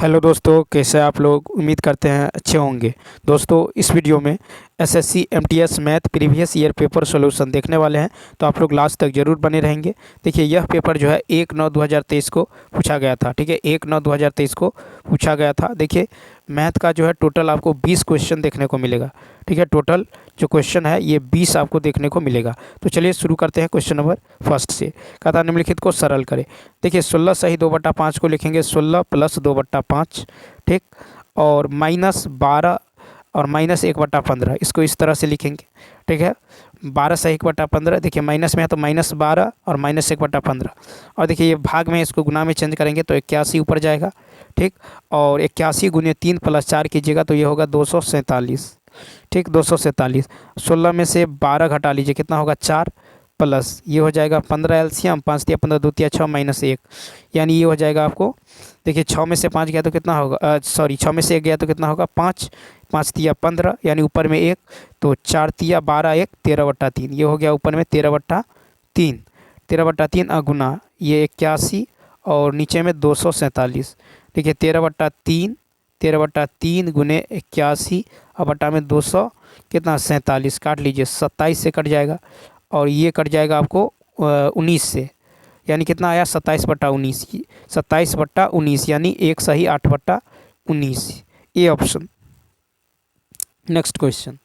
Hello दोस्तों, कैसे आप लोग? उम्मीद करते हैं अच्छे होंगे। दोस्तों, इस वीडियो में SSC MTS math previous year paper solution देखने वाले हैं, तो आप लोग लास्ट तक जरूर बने रहेंगे। देखिए, यह पेपर जो है 1/9/2023 को पूछा गया था। ठीक है, 1/9/2023 को पूछा गया था। देखिए, मैथ का जो है टोटल आपको 20 क्वेश्चन देखने को मिलेगा। ठीक है, टोटल जो क्वेश्चन है ये 20 आपको देखने को मिलेगा। तो चलिए शुरू करते हैं क्वेश्चन नंबर फर्स्ट से। कहता है निम्नलिखित को सरल करें। देखिए, 16 सही 2/5 को लिखेंगे 16 + 2/5। ठीक, और -12 और -1/15 इसको इस तरह से लिखेंगे। ठीक है, 12 सही 1/15। देखिए, माइनस में है तो -12 और -1/15। और देखिए, ये भाग में इसको गुना में चेंज करेंगे तो 81 ऊपर जाएगा। ठीक, और 81 × 3 + 4 कीजिएगा तो ये होगा 247। ठीक, 247। 16 में से 12 घटा लीजिए, कितना होगा 4, प्लस ये हो जाएगा 15 एलसीएम, 5 × 15 = 2 × 6 -1, यानी ये हो जाएगा आपको। देखिए, 6 में से 5 गया तो कितना होगा, सॉरी 6 में से 1 गया तो कितना होगा 5, 5 × 15 यानी ऊपर में 1, तो 4 × 12 1 13/3, ये हो गया ऊपर में 13/3। 13/3 अगुना ये 81 और नीचे में 247। देखिए, 13/3 13/3 गुने 81 और बटा में 200 कितना 47, काट लीजिए 27 से कट जाएगा और ये कट जाएगा आपको 19 से, यानी कितना आया 27/19। 27/19 यानी 1 सही 8/19, ये ऑप्शन। Next question.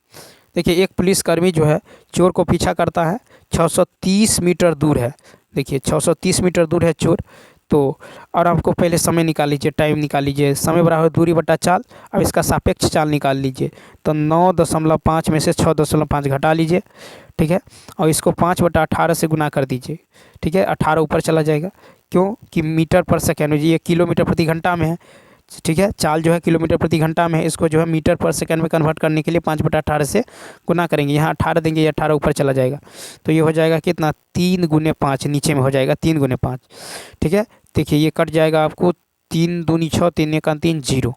देखिए, एक पुलिसकर्मी जो है चोर को पीछा करता है, 630 मीटर दूर है। देखिए, 630 मीटर दूर है चोर, तो और आपको पहले समय निकाल लीजिए, टाइम निकाल लीजिए। समय बराबर दूरी बटा चाल। अब इसका सापेक्ष चाल निकाल लीजिए, तो 9.5 में से 6.5 घटा लीजिए। ठीक है, और इसको 5/18 से गुना कर दीजिए। ठीक है, 18 ऊपर चला जाएगा, क्यों कि मीटर पर सेकेंड, ये किलोमीटर प्रति घंटा में है। ठीक है, चाल जो है किलोमीटर प्रति घंटा में है, इसको जो है मीटर पर सेकंड में कन्वर्ट करने के लिए 5/18 से गुना करेंगे। यहाँ 18 देंगे, ये 18 ऊपर चला जाएगा, तो ये हो जाएगा कितना 3 × 5, नीचे में हो जाएगा 3 × 5। ठीक है, देखिए ये कट जाएगा आपको, 3 दूनी 6, 3 × 3 0।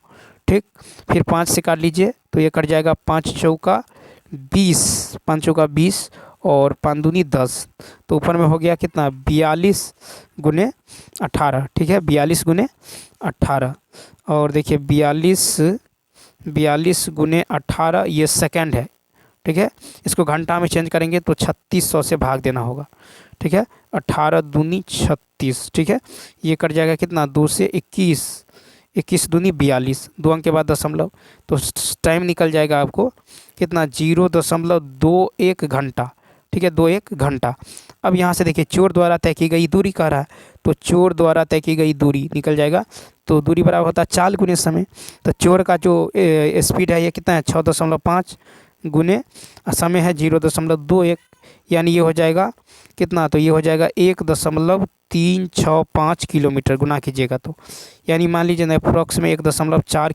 ठीक, फिर 5 से काट लीजिए तो ये कट जाएगा 5 चौका 20, 5 चौका 20 और 5 दूनी 10, तो ऊपर में हो गया कितना 42 × 18। ठीक है, 42 × 18, और देखिए 42 × 18 ये सेकंड है। ठीक है, इसको घंटा में चेंज करेंगे तो 3600 से भाग देना होगा। ठीक है, 18 दूनी 36। ठीक है, ये कट जाएगा कितना 2 से 21, 21 दूनी 42, 2 अंक के बाद दशमलव, तो टाइम निकल जाएगा आपको कितना 0.21 घंटा। ठीक है, 21 घंटा। अब यहाँ से देखिए, चोर द्वारा तय की गई दूरी कह रहा है, तो चोर द्वारा तय की गई दूरी निकल जाएगा, तो दूरी बराबर होता है चाल गुने समय। तो चोर का जो स्पीड है ये कितना है 6.5 गुने समय है 0.21, यानी ये हो जाएगा कितना, तो ये हो जाएगा 1.365 किलोमीटर। गुना कीजिएगा तो यानी मान लीजिए ना अप्रोक्स में 1.4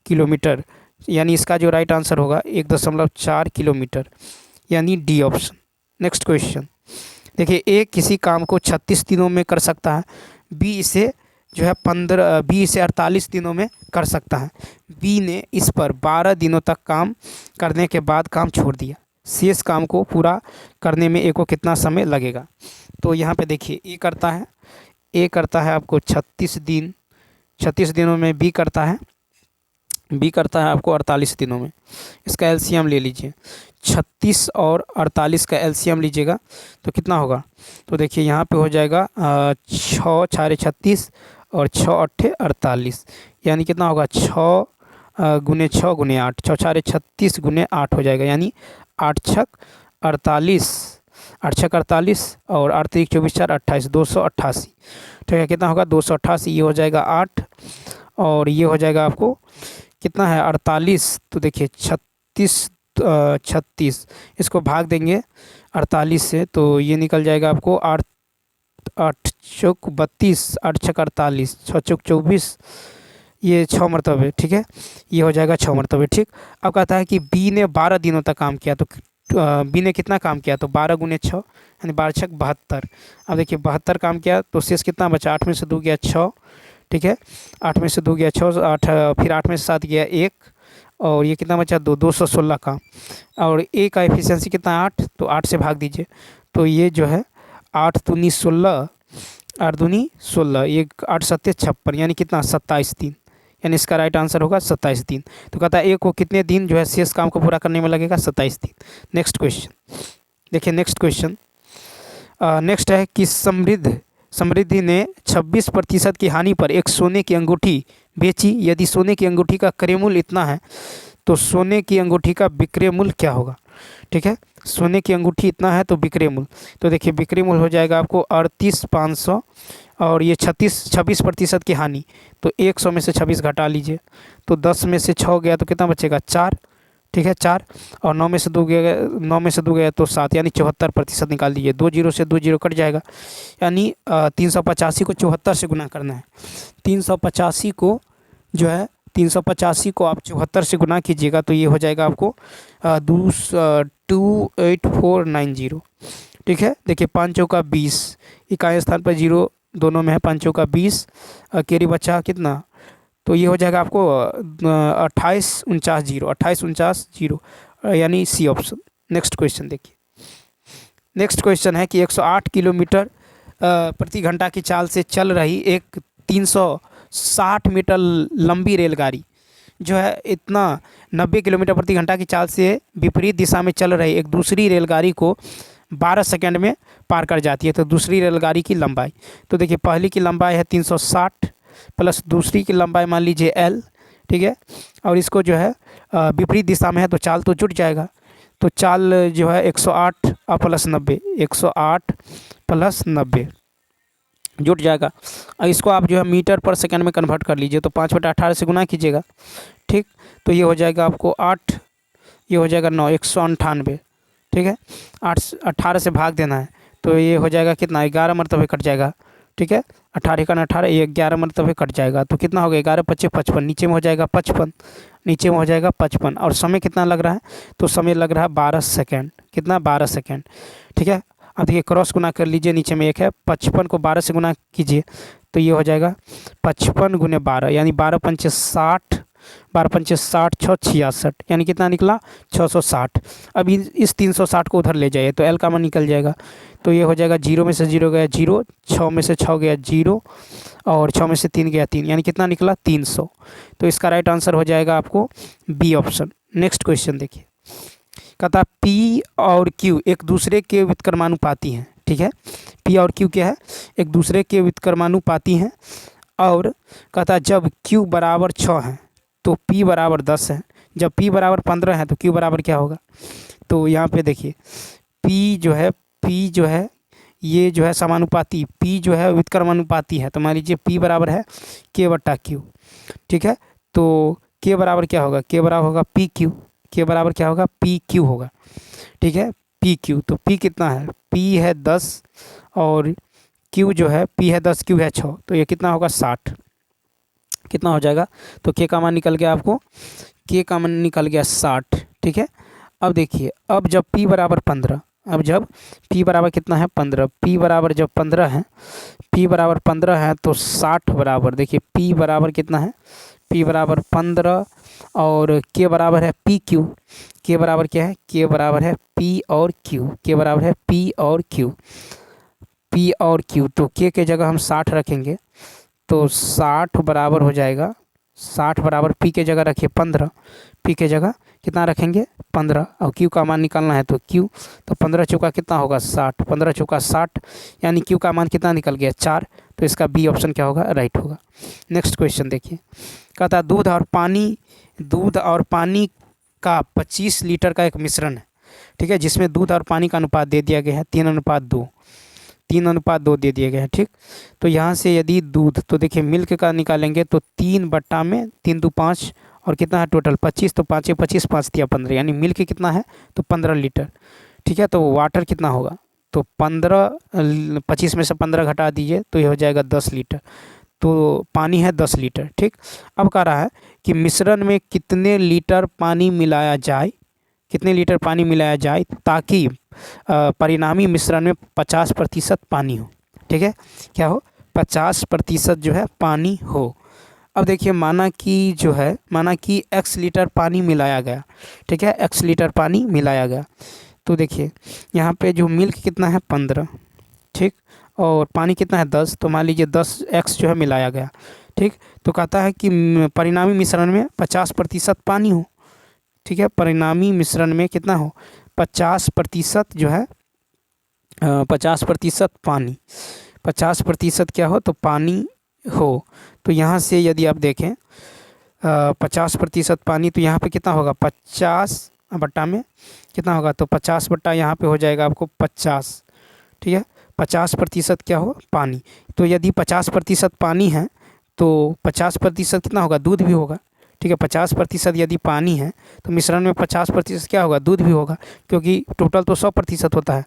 किलोमीटर, यानी इसका जो राइट आंसर होगा 1.4 किलोमीटर, यानी डी ऑप्शन। Next question. देखिए, ए किसी काम को 36 दिनों में कर सकता है, बी इसे जो है 48 दिनों में कर सकता है। बी ने इस पर 12 दिनों तक काम करने के बाद काम छोड़ दिया, शेष काम को पूरा करने में ए को कितना समय लगेगा? तो यहाँ पे देखिए, ए करता है आपको 36 दिनों में, बी करता है आपको 48 दिनों में। इसका एलसीएम ले लीजिए, 36 और 48 का एलसीएम लीजिएगा तो कितना होगा, तो देखिए यहाँ पे हो जाएगा 6 × 36 और 6 × 8 = 48, यानी कितना होगा 6 × 6 × 8, 6 × 4 = 36 × 8 हो जाएगा, यानी 8 × 6 = 48, 8 × 6 = 48 और 8 × 3 = 24, 4 = 28, 288। ठीक है, कितना होगा 288, ये हो जाएगा 8 और ये हो जाएगा आपको कितना है 48, तो देखिए 36, इसको भाग देंगे 48 से तो ये निकल जाएगा आपको 8 8 चौक 32, 8 छक 48, 6 चौक 24, ये 6 मरतबे। ठीक है, ये हो जाएगा 6 मरतबे। ठीक, अब कहता है कि बी ने 12 दिनों तक काम किया, तो बी ने कितना काम किया, तो 12 × 6 यानी 12 छक 72। अब देखिए 72 काम किया तो शेष कितना बचा, 8 में से 2 गया 6। ठीक है, 8 में से 2 गया 6, 8 फिर 8 में से 7 गया 1 और ये कितना बचा 216 का, और ए का एफिशिएंसी कितना 8, तो 8 से भाग दीजिए तो ये जो है 8 दूनी 16 8 दूनी 16, ये 8 सत्ते 56, यानी कितना 27 दिन, यानी इसका राइट आंसर होगा 27 दिन। तो कहता है ए को कितने दिन जो है शेष काम को पूरा करने में लगेगा, 27 दिन। नेक्स्ट क्वेश्चन देखिए, नेक्स्ट क्वेश्चन नेक्स्ट है कि समृद्धि ने 26% की हानि पर एक सोने की अंगूठी बेची। यदि सोने की अंगूठी का क्रय मूल्य इतना है तो सोने की अंगूठी का विक्रय मूल्य क्या होगा। ठीक है, सोने की अंगूठी इतना है तो विक्रय मूल्य, तो देखिए विक्रय मूल्य हो जाएगा आपको 38,500, और ये 26% की हानि, तो 100 में से 26 घटा लीजिए, तो 10 में से 6 गया तो कितना बचेगा 4। ठीक है 4, और 9 में से 2 गया, 9 में से 2 गया तो 7, यानी 74% निकाल दीजिए। 2 जीरो से 2 जीरो कट जाएगा, यानी 385 को 74 से गुना करना है। 385 को जो है 385 को आप 74 से गुना कीजिएगा तो ये हो जाएगा आपको 28490। ठीक है, देखिए 5 चौका 20, इकाई स्थान पर जीरो दोनों में है, 5 चौका 20, कैरी बचा कितना, तो ये हो जाएगा आपको 2849 0, यानी सी ऑप्शन। नेक्स्ट क्वेश्चन देखिए, नेक्स्ट क्वेश्चन है कि 108 किलोमीटर प्रति घंटा की चाल से चल रही एक 360 मीटर लंबी रेलगाड़ी जो है इतना 90 किलोमीटर प्रति घंटा की चाल से विपरीत दिशा में चल रही एक दूसरी रेलगाड़ी को 12 सेकंड में पार कर जाती है। तो दूसरी रेलगाड़ी की लंबाई, तो देखिए पहली की लंबाई है 360 प्लस दूसरी की लंबाई मान लीजिए L। ठीक है, और इसको जो है विपरीत दिशा में है तो चाल तो जुट जाएगा, तो चाल जो है 108 और प्लस 90, 108 प्लस 90 जुट जाएगा। और इसको आप जो है मीटर पर सेकंड में कन्वर्ट कर लीजिए, तो 5/18 से गुना कीजिएगा। ठीक, तो ये हो जाएगा आपको 8, ये हो जाएगा 9, 198। ठीक है, 18 से भाग देना है तो ये हो जाएगा कितना, 11 मरतबे कट जाएगा। ठीक है, 18 का 18, ये 11 मरतबे कट जाएगा, तो कितना हो गया 11 25 55, नीचे में हो जाएगा 55, नीचे में हो जाएगा 55। और समय कितना लग रहा है, तो समय लग रहा है 12 सेकेंड, कितना 12 सेकेंड। ठीक है, अब देखिए क्रॉस गुना कर लीजिए, नीचे में 1 है, 55 को 12 से गुना कीजिए तो ये हो जाएगा 55 गुने 12, यानी 12 पंचे 60, 12 पंचे 60, 6 66, यानी कितना निकला 660। अब इस 360 को उधर ले जाइए तो L का मान निकल जाएगा, तो ये हो जाएगा 0 में से 0 गया 0, 6 में से 6 गया 0, और 6 में से 3 गया 3, यानी कितना निकला 300। तो इसका राइट आंसर हो जाएगा आपको बी ऑप्शन। नेक्स्ट क्वेश्चन देखिए, कहता P और Q एक दूसरे के व्युत्क्रमानुपाती हैं। ठीक है, P और Q क्या है, एक दूसरे के व्युत्क्रमानुपाती हैं, और कहता जब Q बराबर 6 है तो P बराबर 10 है, जब P बराबर 15 है तो Q बराबर क्या होगा। तो यहाँ पे देखिए P जो है ये जो है समानुपाती, P जो है व्युत्क्रमानुपाती है, तो मान लीजिए P बराबर है K/Q। ठीक है, तो K बराबर क्या होगा, K बराबर होगा PQ, K बराबर क्या होगा PQ होगा। ठीक है, PQ, तो P कितना है, P है 10 और Q जो है P है 10, Q है 6, तो ये कितना होगा 60, कितना हो जाएगा, तो K का मान निकल गया आपको, K का मान निकल गया 60। ठीक है, अब देखिए अब जब P बराबर 15, अब जब P बराबर कितना है 15, P बराबर जब 15 है, P बराबर 15 है तो 60 बराबर, देखिए P बराबर कितना है, P बराबर 15 और K बराबर है PQ, K बराबर क्या है, K बराबर है P और Q, K बराबर है P और Q, P और Q, तो K के जगह हम 60 रखेंगे तो 60 बराबर हो जाएगा, 60 बराबर P के जगह रखिए 15, P के जगह कितना रखेंगे 15, और Q का मान निकालना है तो Q, तो 15 चौका कितना होगा 60, 15 चौका 60, यानी Q का मान कितना निकल गया 4, तो इसका बी ऑप्शन क्या होगा, राइट होगा। नेक्स्ट क्वेश्चन देखिए, कहता दूध और पानी का 25 लीटर का एक मिश्रण है। ठीक है, जिसमें दूध और पानी का अनुपात दे दिया गया है 3:2, 3:2 दे दिए गए हैं। ठीक, तो यहाँ से यदि दूध, तो देखिए मिल्क का निकालेंगे तो 3/3 2 5, और कितना है टोटल 25, तो 5 25, 5 दिया 15, यानी मिल्क कितना है तो 15 लीटर। ठीक है, तो वाटर कितना होगा, तो 25 में से 15 घटा दीजिए तो ये हो जाएगा 10 लीटर, तो पानी है 10 लीटर। ठीक, अब कह रहा है कि मिश्रण में कितने लीटर पानी मिलाया जाए, कितने लीटर पानी मिलाया जाए ताकि परिणामी मिश्रण में 50% पानी हो। ठीक है, क्या हो 50% जो है पानी हो। अब देखिए माना कि x लीटर पानी मिलाया गया। ठीक है, x लीटर पानी मिलाया गया, तो देखिए यहाँ पे जो मिल्क कितना है 15, ठीक, और पानी कितना है 10, तो मान लीजिए 10x जो है मिलाया गया। ठीक, तो कहता है कि परिणामी मिश्रण में 50% पानी हो। ठीक है, परिणामी मिश्रण में कितना हो 50% जो है 50% पानी, 50% क्या हो तो पानी हो। तो यहाँ से यदि आप देखें 50% पानी, तो यहाँ पे कितना होगा 50 बट्टा में कितना होगा तो 50 बट्टा यहाँ पे हो जाएगा आपको 50। ठीक है, 50% क्या हो पानी। तो यदि 50% पानी है तो 50% कितना होगा दूध भी होगा। ठीक है, 50% यदि पानी है तो मिश्रण में 50% क्या होगा दूध भी होगा, क्योंकि टोटल तो 100% होता है,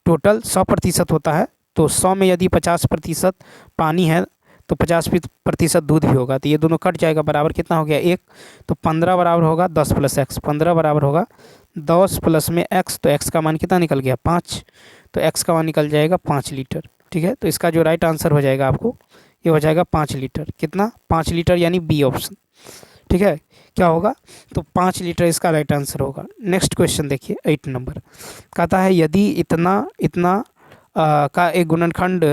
टोटल 100% होता है। तो 100 में यदि 50% पानी है तो 50% दूध भी होगा। तो ये दोनों कट जाएगा, बराबर कितना हो गया 1। तो 15 बराबर होगा 10 प्लस एक्स, 15 बराबर होगा 10 प्लस में एक्स, तो एक्स का मान कितना निकल गया 5। तो एक्स का मान निकल जाएगा 5 लीटर। ठीक है, तो इसका जो राइट आंसर हो जाएगा आपको ये हो जाएगा 5 लीटर। कितना 5 लीटर, यानी बी ऑप्शन। ठीक है, क्या होगा तो 5 लीटर इसका राइट आंसर होगा। नेक्स्ट क्वेश्चन देखिए 8 नंबर, कहता है यदि इतना इतना का एक गुणनखंड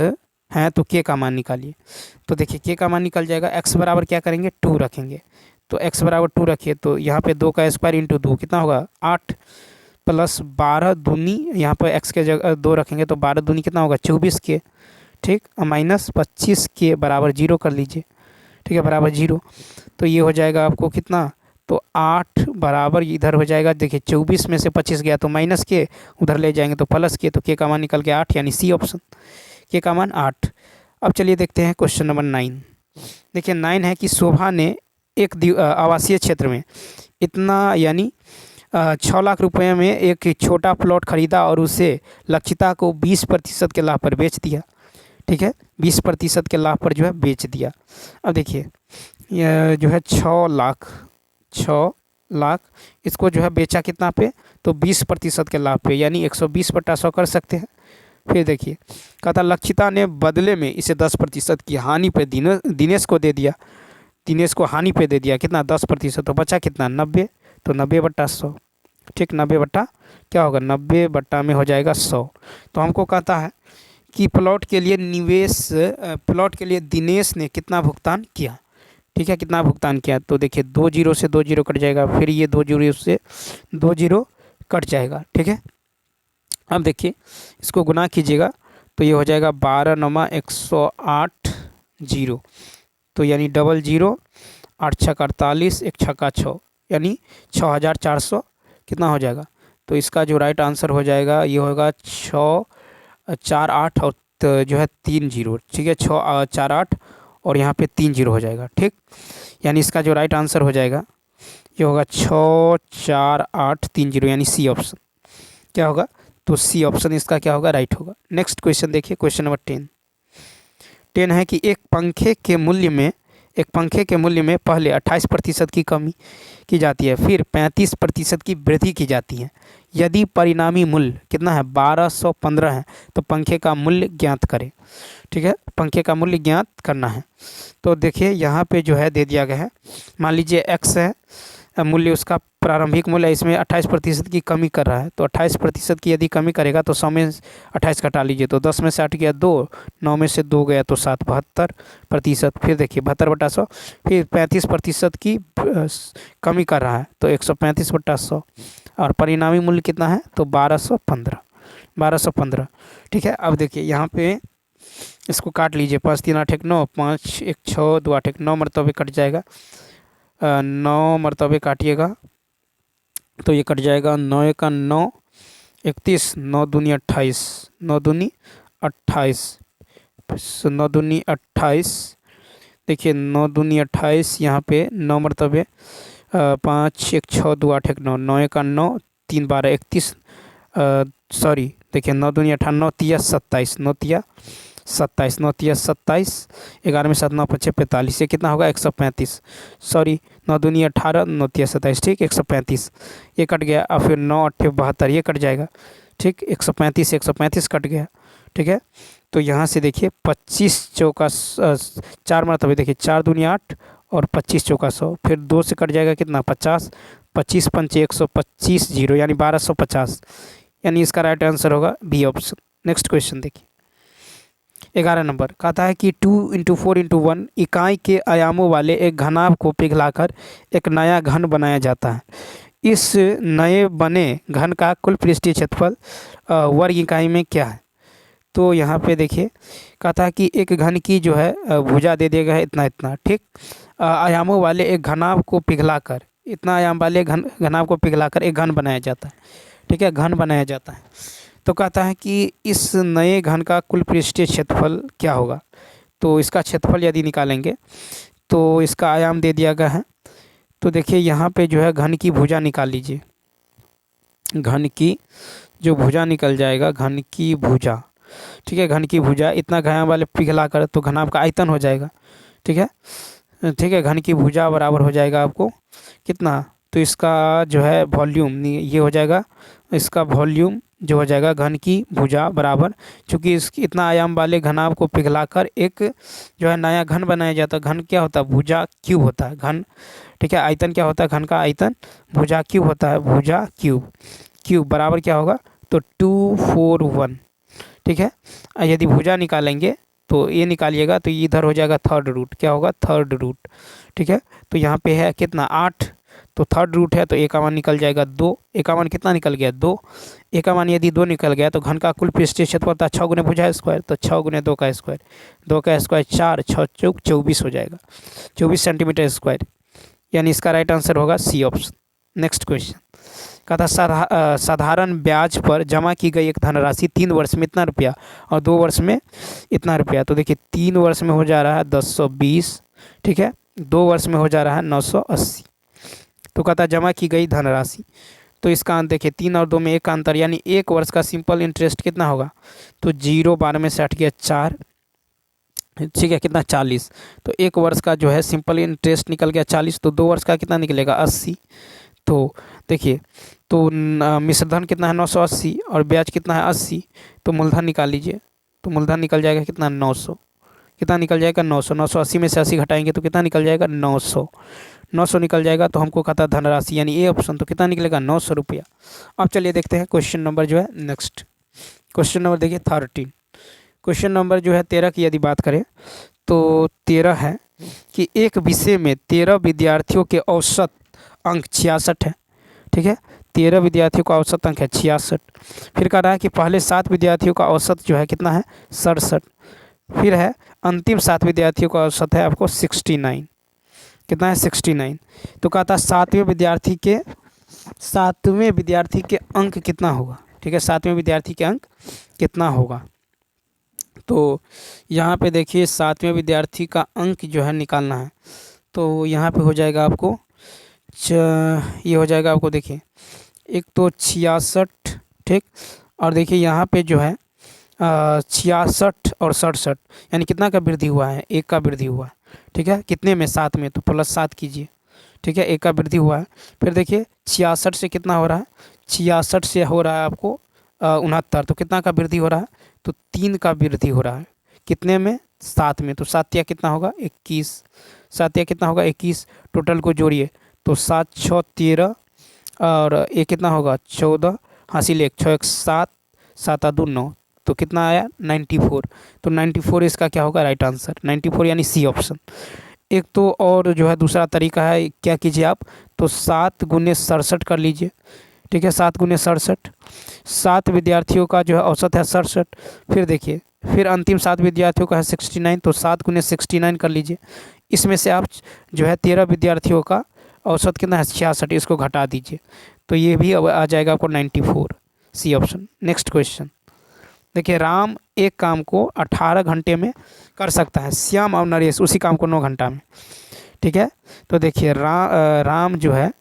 है तो के का मान निकालिए। तो देखिए के का मान निकल जाएगा, एक्स बराबर क्या करेंगे 2 रखेंगे। तो एक्स बराबर 2 रखिए, तो यहाँ पे 2 का स्क्वायर इंटू 2 कितना होगा 8 प्लस 12 दूनी, यहाँ पर एक्स के जगह 2 रखेंगे तो 12 दूनी कितना होगा 24 के। ठीक, माइनस 25 के बराबर 0 कर लीजिए। ठीक है, बराबर 0। तो ये हो जाएगा आपको कितना तो 8 बराबर इधर हो जाएगा, देखिए 24 में से 25 गया तो माइनस के, उधर ले जाएंगे तो प्लस के, तो के का मान निकल गया 8, यानी सी ऑप्शन, के का मान 8। अब चलिए देखते हैं क्वेश्चन नंबर 9। देखिए 9 है कि शोभा ने एक आवासीय क्षेत्र में इतना यानी 6 लाख रुपए में एक छोटा प्लॉट खरीदा और उसे लक्षिता को 20% के लाभ पर बेच दिया। ठीक है, 20% के लाभ पर जो है बेच दिया। अब देखिए यह जो है 6 लाख इसको जो है बेचा कितना पे तो 20% के लाभ पे, यानी 120/100 कर सकते हैं। फिर देखिए कहता लक्षिता ने बदले में इसे 10% की हानि पे दिनेश को दे दिया, दिनेश को हानि पे दे दिया कितना 10%, तो बचा कितना 90, तो 90/100। ठीक, 90 बट्टा क्या होगा 90 बट्टा में हो जाएगा 100। तो हमको कहता है कि प्लॉट के लिए प्लॉट के लिए दिनेश ने कितना भुगतान किया। ठीक है, कितना भुगतान किया, तो देखिए 2 जीरो से 2 जीरो कट जाएगा, फिर ये 2 जीरो से 2 जीरो कट जाएगा। ठीक है, अब देखिए इसको गुना कीजिएगा तो ये हो जाएगा 12 नमा 108 जीरो, तो यानी डबल जीरो, 8 छक्का 48, 1 छक्का 6, यानी 6400 कितना हो जाएगा। तो इसका जो राइट आंसर हो जाएगा ये होगा 6 4 8 और जो है 3 जीरो। ठीक है, 6 4 8 और यहाँ पे 3 जीरो हो जाएगा। ठीक, यानी इसका जो राइट आंसर हो जाएगा ये होगा 6 4 8 3 जीरो, यानी सी ऑप्शन क्या होगा तो सी ऑप्शन इसका क्या होगा राइट होगा। नेक्स्ट क्वेश्चन देखिए, क्वेश्चन नंबर 10 है कि एक पंखे के मूल्य में पहले 28% की कमी की जाती है, फिर 35% की वृद्धि की जाती है। यदि परिणामी मूल्य कितना है 1215 है तो पंखे का मूल्य ज्ञात करें। ठीक है, पंखे का मूल्य ज्ञात करना है। तो देखिए यहाँ पे जो है दे दिया गया है, मान लीजिए एक्स है मूल्य, उसका प्रारंभिक मूल्य, इसमें 28% की कमी कर रहा है, तो 28% की यदि कमी करेगा तो 100 में 28 घटा लीजिए, तो 10 में से 8 गया 2, 9 में से 2 गया तो 7, 72%। फिर देखिए 72/100, फिर 35% की कमी कर रहा है तो 135/100, और परिणामी मूल्य कितना है तो 1215। ठीक है, अब देखिए यहाँ पे इसको काट लीजिए, 5 3 8 1 9, 5 1 6 2 8 1 9 मरतबे कट जाएगा, 9 मरतबे काटिएगा तो ये कट जाएगा, 9 1 9 31, 9 दूनी 28, 9 दूनी 28, 9 दूनी 28। देखिए 9 दूनी 28, यहाँ पे 9 मरतबे 5 1 6 2 8 1 9, 9 1 9 3 12 31, सॉरी देखिए 9 दूनी 18, 9 तिया 27, 9 तिया 27, 9 तिया 27, 11 में 7 9 5 45, ये कितना होगा 135, सॉरी 9 दूनी 18, 9 तिया 27, ठीक 135, ये कट गया। और फिर 9 8 72, ये कट जाएगा। ठीक, 135 कट गया। ठीक है, तो यहाँ से देखिए 25 चौका 4 मरतबे, देखिए 4 दूनी 8 और 25 चौका 100, फिर 2 से कट जाएगा कितना 50, 25 पंचे 125 जीरो, यानी 1250, यानी इसका राइट आंसर होगा बी ऑप्शन। नेक्स्ट क्वेश्चन देखिए, 11 नंबर कहता है कि 2 × 4 × 1 इकाई के आयामों वाले एक घनाभ को पिघलाकर एक नया घन बनाया जाता है। इस नए बने घन का कुल पृष्ठीय क्षेत्रफल वर्ग इकाई में क्या है? तो यहाँ पे देखिए कहता है कि एक घन की जो है भुजा दे दिया गया है इतना इतना, ठीक। आयामों वाले एक घनाभ को पिघलाकर, इतना आयाम वाले घनाभ को पिघलाकर एक घन बनाया जाता है, ठीक है, घन बनाया जाता है। तो कहता है कि इस नए घन का कुल पृष्ठीय क्षेत्रफल क्या होगा? तो इसका क्षेत्रफल यदि निकालेंगे तो इसका आयाम दे दिया गया है। तो देखिए यहाँ पे जो है घन की भुजा निकाल लीजिए, घन की जो भुजा निकल जाएगा, घन की भुजा, ठीक है, घन की भुजा इतना घन वाले पिघला कर तो घनाभ का आयतन हो जाएगा, ठीक है, ठीक है। घन की भुजा बराबर हो जाएगा आपको कितना? तो इसका जो है वॉल्यूम ये हो जाएगा, इसका वॉल्यूम जो हो जाएगा घन की भुजा बराबर, चूँकि इस इतना आयाम वाले घनाभ को पिघलाकर एक जो है नया घन बनाया जाता है। घन क्या होता है? भुजा क्यूब होता है घन, ठीक है। आयतन क्या होता है? घन का आयतन भुजा क्यूब होता है, भुजा क्यूब, क्यूब बराबर क्या होगा? तो 241, ठीक है। यदि भुजा निकालेंगे तो ये निकालिएगा तो इधर हो जाएगा थर्ड रूट, क्या होगा? थर्ड रूट, ठीक है। तो यहाँ पे है कितना? 8, तो थर्ड रूट है तो ए का मान निकल जाएगा 2। ए का मान कितना निकल गया? 2। ए का मान यदि 2 निकल गया तो घन का कुल पृष्ठीय क्षेत्रफल होता है 6 × भुजा स्क्वायर, तो 6 × 2 का स्क्वायर, 2 का स्क्वायर 4, 6 चौक 24 हो जाएगा, 24 सेंटीमीटर स्क्वायर, यानी इसका राइट आंसर होगा सी ऑप्शन। नेक्स्ट क्वेश्चन कहता साधारण ब्याज पर जमा की गई एक धनराशि 3 वर्ष में इतना रुपया और 2 वर्ष में इतना रुपया। तो देखिए 3 वर्ष में हो जा रहा है 1020, ठीक है, 2 वर्ष में हो जा रहा है 980। तो कहता जमा की गई धनराशि, तो इसका अंत देखिए 3 और 2 में 1 का अंतर, यानी 1 वर्ष का सिंपल इंटरेस्ट कितना होगा? तो 0, 12 में से हट गया 4, ठीक है, कितना? 40। तो 1 वर्ष का जो है सिंपल इंटरेस्ट निकल गया 40, तो 2 वर्ष का कितना निकलेगा? 80। तो देखिए तो मिश्रधन कितना है? 980 और ब्याज कितना है? 80। तो मूलधन निकाल लीजिए, तो मूलधन निकल जाएगा कितना? 900। कितना निकल जाएगा? 900। 980 में से 80 घटाएंगे तो कितना निकल जाएगा? 900। 900 निकल जाएगा तो हमको कहता है धनराशि, यानी ए ऑप्शन, तो कितना निकलेगा? 900 रुपया। अब चलिए देखते हैं क्वेश्चन नंबर जो है नेक्स्ट। क्वेश्चन नंबर देखिए 13। क्वेश्चन नंबर जो है 13 की यदि बात करें तो 13 है कि एक विषय में 13 विद्यार्थियों के औसत अंक 66 है, ठीक है, 13 विद्यार्थियों का औसत अंक है 66। फिर कह रहा है कि पहले 7 विद्यार्थियों का औसत जो है कितना है? 67। फिर है अंतिम 7 विद्यार्थियों का औसत है आपको 69, कितना है? 69। तो कहता है 7वें विद्यार्थी के अंक कितना होगा, ठीक है, 7वें विद्यार्थी के अंक कितना होगा? तो यहाँ पे देखिए 7वें विद्यार्थी का अंक जो है निकालना है, तो यहाँ पे हो जाएगा आपको ये हो जाएगा आपको देखिए एक तो 66, ठीक, और देखिए यहाँ पे जो है 66 और 67, यानी कितना का वृद्धि हुआ है? 1 का वृद्धि हुआ है, ठीक है, कितने में? 7 में, तो +7 कीजिए, ठीक है, 1 का वृद्धि हुआ है। फिर देखिए 66 से कितना हो रहा है? 66 से हो रहा है आपको 69, तो कितना का वृद्धि हो रहा है? तो 3 का वृद्धि हो रहा है, कितने में? 7 में। तो 7 या कितना होगा? 21, 7 या कितना होगा? 21। टोटल को जोड़िए तो 7 6 13 और ये कितना होगा? 14, हासिल 1 6 1 7, 7 2 9, तो कितना आया? 94। तो 94 इसका क्या होगा? राइट आंसर 94, यानी सी ऑप्शन। एक तो और जो है दूसरा तरीका है, क्या कीजिए आप, तो 7 × 67 कर लीजिए, ठीक है, 7 × 67, 7 विद्यार्थियों का जो है औसत है 67। फिर देखिए फिर अंतिम 7 विद्यार्थियों का है 69, तो 7 × 69 कर लीजिए। इसमें से आप जो है 13 विद्यार्थियों का औसत कितना है? 66, इसको घटा दीजिए तो ये भी अब आ जाएगा आपको 94, सी ऑप्शन। नेक्स्ट क्वेश्चन देखिए राम एक काम को 18 घंटे में कर सकता है, श्याम और नरेश उसी काम को 9 घंटा में, ठीक है। तो देखिए राम जो है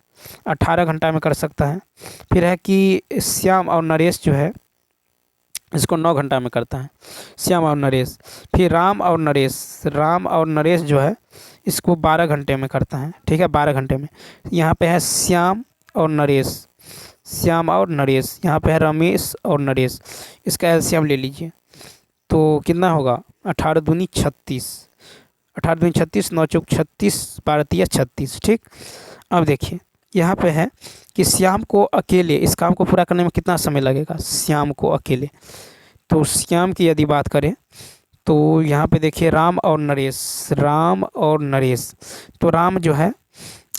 18 घंटा में कर सकता है, फिर है कि श्याम और नरेश जो है इसको 9 घंटा में करता है, श्याम और नरेश। फिर राम और नरेश जो है इसको 12 घंटे में करता है, ठीक है, 12 घंटे में। यहाँ पे है श्याम और नरेश, यहाँ पे है रमेश और नरेश, इसका एलसीएम ले लीजिए तो कितना होगा? 18 दूनी 36, 18 दूनी 36, 9 चौक 36, 12 तिया 36, ठीक। अब देखिए यहाँ पे है कि श्याम को अकेले इस काम को पूरा करने में कितना समय लगेगा? श्याम को अकेले, तो श्याम की यदि बात करें तो यहाँ पे देखिए राम और नरेश, राम और नरेश। तो राम जो है,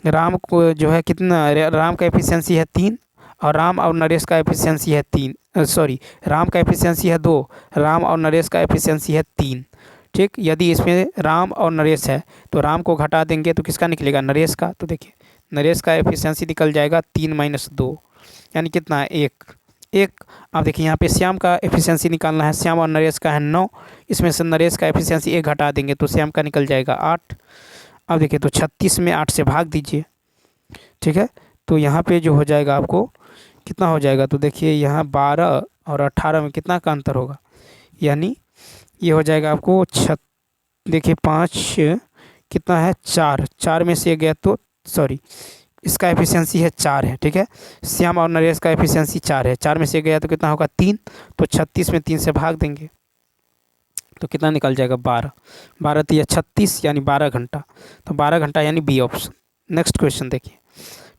राम को जो है कितना, राम का एफिशिएंसी है 3 और राम और नरेश का एफिशिएंसी है 3, सॉरी, राम का एफिशिएंसी है 2, राम और नरेश का एफिशिएंसी है 3। ठीक, यदि इसमें राम और नरेश है तो राम को घटा देंगे तो किसका निकलेगा, नरेश का। तो देखिए नरेश का एफिशिएंसी निकल जाएगा 3 - 2, यानी कितना, 1 1। अब देखिए यहाँ पे श्याम का एफिशिएंसी निकालना है, श्याम और नरेश का है 9, इसमें से नरेश का एफिशिएंसी 1 घटा देंगे तो श्याम का निकल जाएगा 8। अब देखिए तो 36 में 8 से भाग दीजिए, ठीक है। तो यहाँ पे जो हो जाएगा आपको कितना हो जाएगा, तो देखिए यहाँ 12 और 18 में कितना का अंतर होगा, यानी ये हो जाएगा आपको देखिए 5 कितना है, 4, 4 में से गया तो सॉरी, इसका एफिशिएंसी है 4 है, ठीक है। श्याम और नरेश का एफिशिएंसी 4 है, 4 में से गया तो कितना होगा, 3। तो 36 में 3 से भाग देंगे तो कितना निकल जाएगा, 12, 12 तो 36 यानी 12 घंटा। तो 12 घंटा यानी बी ऑप्शन। नेक्स्ट क्वेश्चन देखिए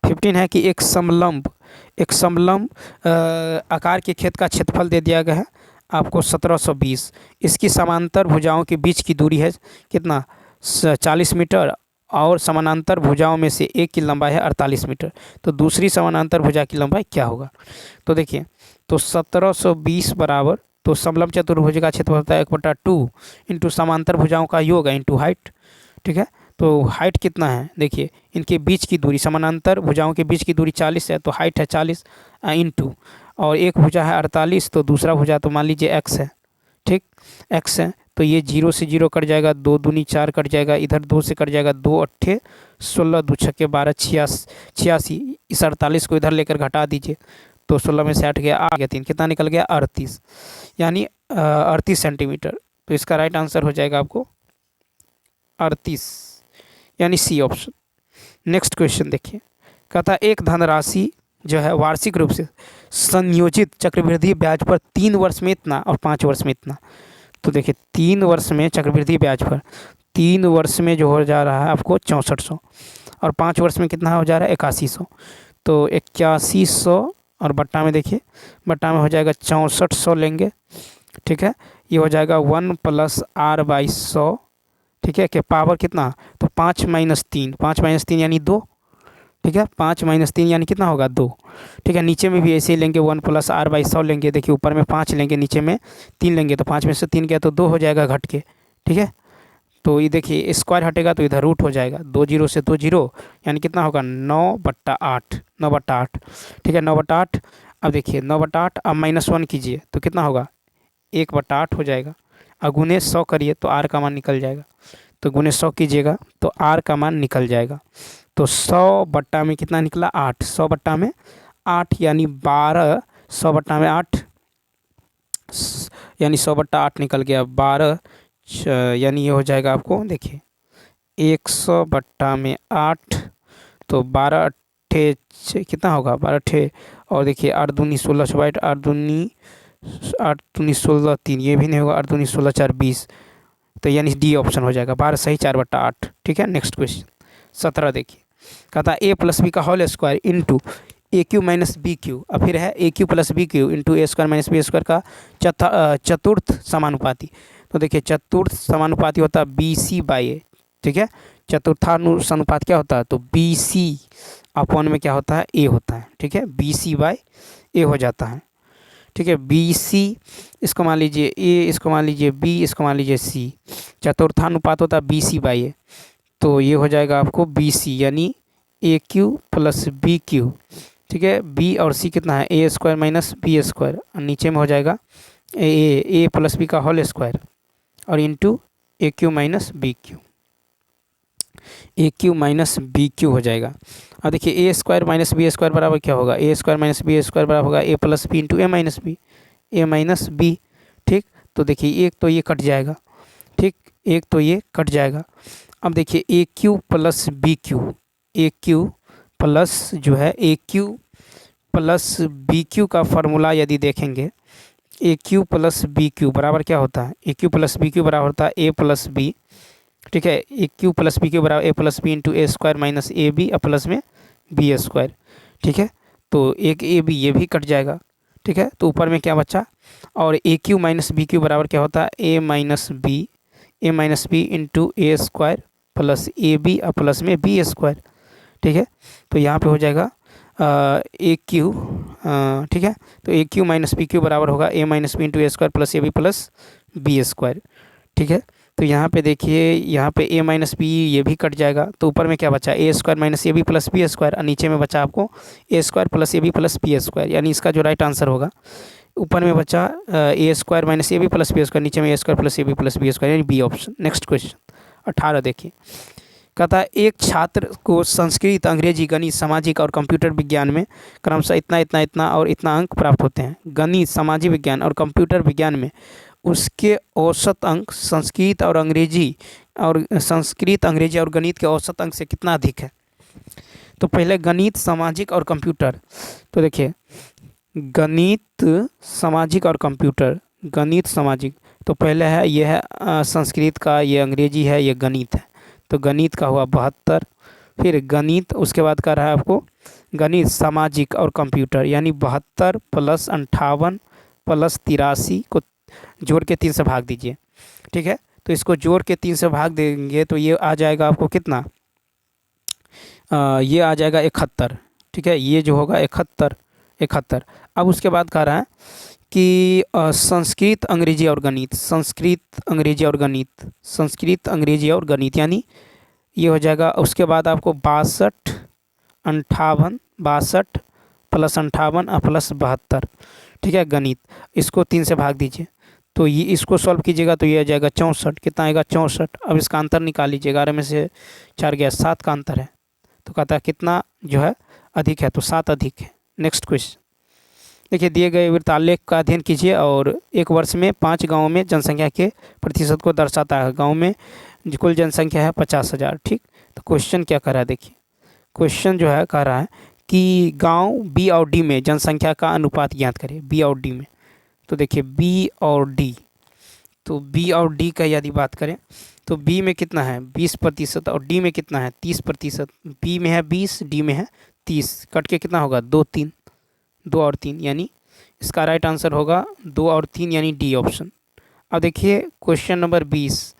15 है कि एक समलंब आकार के खेत का क्षेत्रफल दे दिया गया है आपको 1720। इसकी समांतर भुजाओं के बीच की दूरी है कितना, 40 मीटर और समानांतर भुजाओं में से एक की लंबाई है 48 मीटर। तो दूसरी समानांतर भुजा की लंबाई क्या होगा। तो देखिए तो 1720 बराबर, तो समलंब चतुर्भुज का क्षेत्रफल होता है 1/2 इंटू समांतर भुजाओं का योग इंटू हाइट, ठीक है। तो हाइट कितना है, देखिए इनके बीच की दूरी, समानांतर भुजाओं के बीच की दूरी 40 है तो हाइट है 40 इंटू, और एक भुजा है 48 तो दूसरा भुजा तो मान लीजिए x है, ठीक, x है। तो ये 0 से 0 कट जाएगा, 2 दूनी 4 कट जाएगा, इधर 2 से कट जाएगा, 2 अट्ठे 16, 2 छक्के 12, 86। इस 48 को इधर लेकर घटा दीजिए तो 16 में से 8 गया, आ गया 3, कितना निकल गया, 38, यानी 38 सेंटीमीटर। तो इसका राइट आंसर हो जाएगा आपको 38, यानी सी ऑप्शन। नेक्स्ट क्वेश्चन देखिए, कहता एक धनराशि जो है वार्षिक रूप से संयोजित चक्रवृद्धि ब्याज पर 3 वर्ष में इतना और 5 वर्ष में इतना। तो देखिए 3 वर्ष में चक्रवृद्धि ब्याज पर 3 वर्ष में जो हो जा रहा है आपको 6400 और 5 वर्ष में कितना हो जा रहा है 8100। तो 8100 और बट्टा में देखिए, बट्टा में हो जाएगा 6400 लेंगे, ठीक है। ये हो जाएगा 1 + r/100, ठीक है, कि पावर कितना, तो 5 - 3, 5 - 3 यानी 2, ठीक है, 5 - 3 यानी कितना होगा, 2, ठीक है। नीचे में भी ऐसे ही लेंगे, 1 + r/100 लेंगे, देखिए ऊपर में 5 लेंगे, नीचे में 3 लेंगे, तो 5 में से 3 गया तो 2 हो जाएगा घट के, ठीक है। तो ये देखिए स्क्वायर हटेगा तो इधर रूट हो जाएगा, 2 0 से 2 0 यानी कितना होगा, 9/8, 9/8, ठीक है, 9/8। अब देखिए 9/8, अब -1 कीजिए तो कितना होगा, 1/8 हो जाएगा। अब गुने 100 करिए तो r का मान निकल जाएगा, तो गुने 100 कीजिएगा तो r का मान निकल जाएगा। तो 100 बट्टा में कितना निकला, 8, 100 बट्टा में 8 यानी 12, 100 बट्टा में 8 यानी 100/8 निकल गया, 12 यानी ये हो जाएगा आपको देखिए 100 बट्टा में 8, तो 12 अट्ठे कितना होगा, 12 अट्ठे, और देखिए 8 दूनी 16, 8 दूनी 16 3, ये भी नहीं होगा, 8 दूनी 16 4 20, तो यानी डी ऑप्शन हो जाएगा, 12 सही 4/8, ठीक है। नेक्स्ट क्वेश्चन 17 देखिए, कहता a + b का whole square into AQ - BQ, अब फिर है AQ + BQ into A² - B² का चतुर्थ समानुपाती। तो देखिए चतुर्थ समानुपाती होता है BC/A, ठीक है। चतुर्थानुपात क्या होता है, तो BC/1 में क्या होता है, A होता है, ठीक है, BC/A हो जाता है, ठीक है। BC इसको मान लीजिए A, इसको मान लीजिए B, इसको मान लीजिए C, चतुर्थानुपात होता है BC/A, तो ये हो जाएगा आपको BC यानी AQ + BQ, ठीक है। B और C कितना है, A² - B², और नीचे में हो जाएगा A + B का होल स्क्वायर और into AQ - BQ, AQ - BQ हो जाएगा। अब देखिए A² - B² बराबर क्या होगा, A² - B² बराबर होगा A + B into A - B, ठीक। तो देखिए एक तो ये कट जाएगा, ठीक, एक तो ये कट जाएगा। अब देखिए AQ + BQ, AQ प्लस जो है AQ + BQ का फार्मूला यदि देखेंगे, AQ + BQ बराबर क्या होता है, AQ + BQ बराबर होता है A + B, ठीक है। AQ + BQ बराबर A + B into A² - AB और प्लस में B², ठीक है। तो एक AB ये भी कट जाएगा, ठीक है। तो ऊपर में क्या बचा, और A cube minus B cube बराबर क्या होता है, A minus B into A square plus A B और प्लस में बी स्क्वायर। ठीक है। तो यहाँ पे हो जाएगा ए क्यू, ठीक है। तो ए क्यू माइनस बी क्यू बराबर होगा ए minus B into A square plus B square. ठीक है। तो यहाँ पे देखिए, यहाँ पे ए माइनस बी ये भी कट जाएगा, तो ऊपर में क्या बचा, A square minus A B plus B square, और नीचे में बचा आपको A square plus A B plus B square. यानी इसका जो राइट आंसर होगा, ऊपर में बचा A square minus A B plus B square, नीचे में A square plus A B plus B square, यानी बी ऑप्शन। नेक्स्ट क्वेश्चन 18 देखिए, कहता है एक छात्र को संस्कृत, अंग्रेजी, गणित, सामाजिक और कंप्यूटर विज्ञान में क्रमशः इतना इतना इतना और इतना अंक प्राप्त होते हैं। गणित, सामाजिक विज्ञान और कंप्यूटर विज्ञान में उसके औसत अंक संस्कृत, अंग्रेजी और गणित के औसत अंक से कितना अधिक है। तो पहले गणित, सामाजिक और कंप्यूटर, तो देखिए गणित, सामाजिक और कंप्यूटर, गणित, सामाजिक, तो पहले है ये है संस्कृत का, ये अंग्रेजी है, ये गणित है। तो गणित का हुआ 72, फिर गणित, उसके बाद का रहा है आपको गणित, सामाजिक और कंप्यूटर, यानी 72 प्लस 58 प्लस 83 को जोड़ के 3 से भाग दीजिए। ठीक है। तो इसको जोड़ के 3 से भाग देंगे तो ये आ जाएगा आपको कितना, ये आ जाएगा 71। ठीक है। ये जो होगा 71। अब उसके बाद कह रहा है कि संस्कृत, अंग्रेजी और गणित, संस्कृत, अंग्रेजी और गणित, यानी ये हो जाएगा। उसके बाद आपको 62 प्लस 58 और प्लस 72। ठीक है। गणित, इसको 3 से भाग दीजिए, तो ये इसको सॉल्व कीजिएगा तो ये आ जाएगा 64। कितना आएगा, 64। अब इसका अंतर निकाल लीजिए, 11 में से 4 गया, 7 का अंतर है। तो कहता है कितना जो है अधिक है, तो 7 अधिक है। नेक्स्ट क्वेश्चन देखिए, दिए गए वृत्तालेख का अध्ययन कीजिए और एक वर्ष में 5 गाँव में जनसंख्या के प्रतिशत को दर्शाता है। गाँव में कुल जनसंख्या है 50,000। ठीक। तो क्वेश्चन क्या कर रहा है, देखिए क्वेश्चन जो है कह रहा है कि गांव बी और डी में जनसंख्या का अनुपात ज्ञात करें। बी और डी में, तो देखिए बी और डी, तो बी और डी का यदि बात करें तो बी में कितना है 20% और डी में कितना है 30%। बी में है 20, डी में है 30, कट के कितना होगा 2 और 3, यानी इसका राइट आंसर होगा 2 और 3, यानी डी ऑप्शन। अब देखिए क्वेश्चन नंबर 20,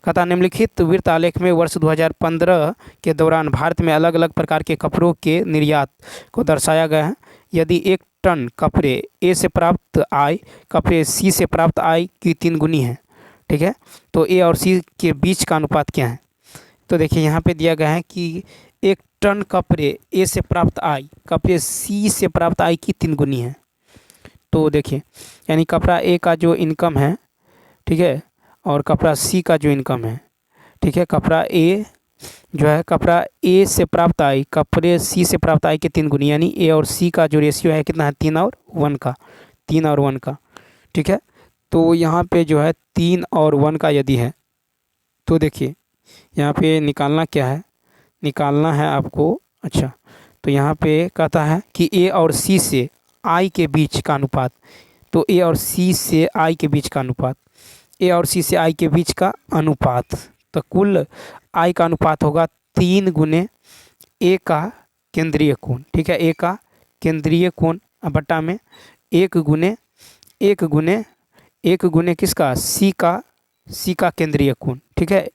कहता निम्नलिखित वृत्तालेख में वर्ष 2015 के दौरान भारत में अलग अलग प्रकार के कपड़ों के निर्यात को दर्शाया गया है। यदि 1 टन कपड़े ए से प्राप्त आय कपड़े सी से प्राप्त आय की 3 गुनी है। ठीक है। तो ए और सी के बीच का अनुपात क्या है। तो देखिए यहाँ पे दिया गया है कि 1 टन कपड़े ए से प्राप्त आय कपड़े सी से प्राप्त आय की 3 गुनी है। तो देखिए यानी कपड़ा ए का जो इनकम है, ठीक है, और कपड़ा सी का जो इनकम है, ठीक है, कपड़ा ए जो है कपड़ा ए से प्राप्त आय कपड़े सी से प्राप्त आय के 3 गुनी, यानी ए और सी का जो रेशियो है कितना है 3 और 1 का। ठीक है। तो यहाँ पे जो है 3 और 1 का यदि है तो देखिए यहाँ पे निकालना क्या है, निकालना है आपको। अच्छा, तो यहाँ पे कहता है कि ए और सी से आई के बीच का अनुपात, तो ए और सी से आई के बीच का अनुपात, ए और सी से आई के बीच का अनुपात, तो कुल आई का अनुपात होगा 3 गुने ए का केंद्रीय कोण। ठीक है। ए का केंद्रीय कोण बट्टा में 1 गुने किसका सी का केंद्रीय कोण। ठीक है।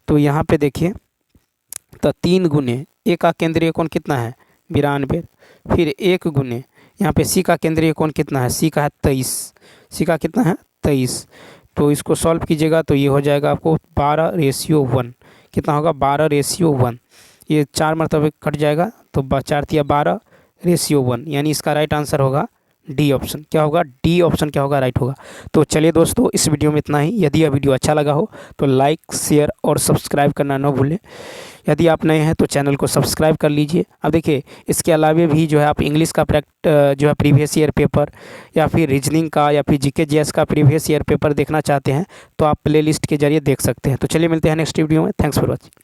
तो यहाँ पे देखिए तो 3 गुने ए का केंद्रीय कोण कितना है 92, फिर 1 गुने यहाँ पे सी का केंद्रीय कोण कितना है, सी का है 23, सी का कितना है 23। तो इसको सॉल्व कीजिएगा तो ये हो जाएगा आपको 12:1। कितना होगा 12:1। ये 4 मरतबे कट जाएगा तो 4 तिया 12:1, यानी इसका राइट आंसर होगा डी ऑप्शन। क्या होगा, डी ऑप्शन क्या होगा, राइट होगा। तो चलिए दोस्तों, इस वीडियो में इतना ही। यदि यह वीडियो अच्छा लगा हो तो लाइक, शेयर और सब्सक्राइब करना न भूलें। यदि आप नए हैं तो चैनल को सब्सक्राइब कर लीजिए। अब देखिए इसके अलावा भी जो है आप इंग्लिश का जो है प्रीवियस ईयर पेपर या फिर रीजनिंग का या फिर जीके जीएस का प्रीवियस ईयर पेपर देखना चाहते हैं तो आप प्लेलिस्ट के जरिए देख सकते हैं। तो चलिए मिलते हैं नेक्स्ट वीडियो में। Thanks for watching.